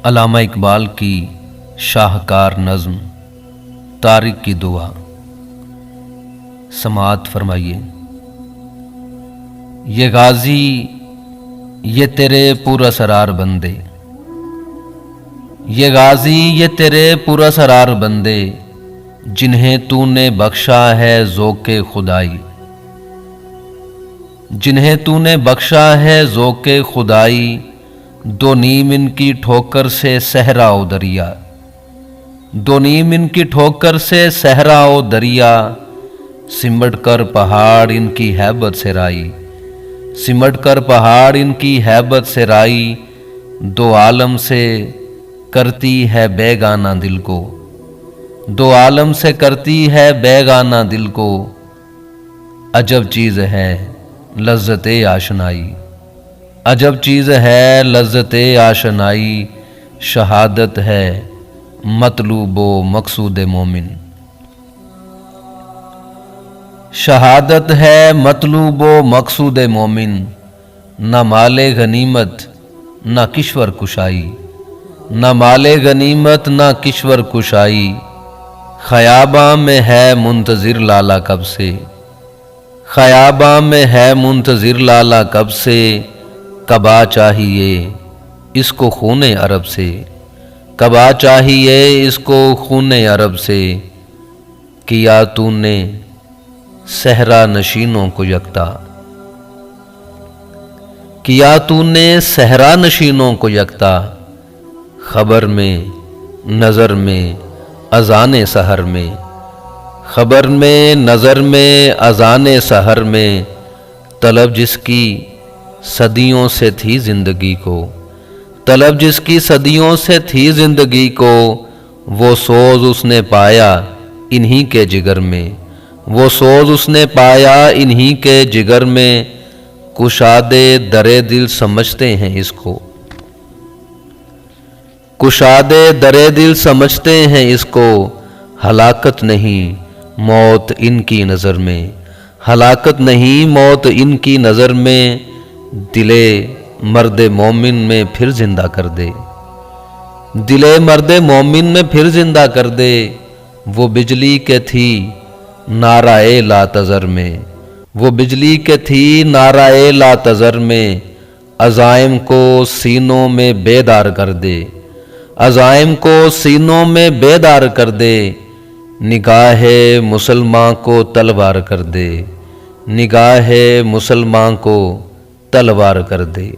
علامہ اقبال کی شاہکار نظم طارق کی دعا سماعت فرمائیے۔ یہ غازی یہ تیرے پراسرار بندے، یہ غازی یہ تیرے پراسرار بندے، جنہیں تو نے بخشا ہے ذوق خدائی، جنہیں تو نے بخشا ہے ذوق خدائی، دو نیم ان کی ٹھوکر سے صحرا و دریا، دو نیم ان کی ٹھوکر سے صحرا و دریا، سمٹ کر پہاڑ ان کی ہیبت سے رائی، سمٹ کر پہاڑ ان کی ہیبت سے رائی، دو عالم سے کرتی ہے بیگانہ دل کو، دو عالم سے کرتی ہے بیگانہ دل کو، عجب چیز ہے لذت آشنائی، عجب چیز ہے لذت آشنائی، شہادت ہے مطلوب و مقصود مومن، شہادت ہے مطلوب و مقصود مومن، نہ مال غنیمت نہ کشور کشائی، نہ مال غنیمت نہ کشور کشائی، خیاباں میں ہے منتظر لالا کب سے، خیاباں میں ہے منتظر لالا کب سے، کبا چاہیے اس کو خون عرب سے، کبا چاہیے اس کو خون عرب سے، کیا تو نے صحرا نشینوں کو یکتا، کیا تو نے صحرا نشینوں کو یکتا، خبر میں نظر میں اذان سحر میں، خبر میں نظر میں اذان سحر میں، طلب جس کی صدیوں سے تھی زندگی کو، طلب جس کی صدیوں سے تھی زندگی کو، وہ سوز اس نے پایا انہی کے جگر میں، وہ سوز اس نے پایا انہی کے جگر میں، کشادے در دل سمجھتے ہیں اس کو، کشادے در دل سمجھتے ہیں اس کو، ہلاکت نہیں موت ان کی نظر میں، ہلاکت نہیں موت ان کی نظر میں، دلے مرد مومن میں پھر زندہ کر دے، دلے مرد مومن میں پھر زندہ کر دے، وہ بجلی کے تھی نعرہ لا تذر میں، وہ بجلی کے تھی نعرہ لا تذر میں، عزائم کو سینوں میں بیدار کر دے، عزائم کو سینوں میں بیدار کر دے، نگاہ مسلمان کو تلوار کر دے، نگاہ مسلمان کو تلوار کر دے۔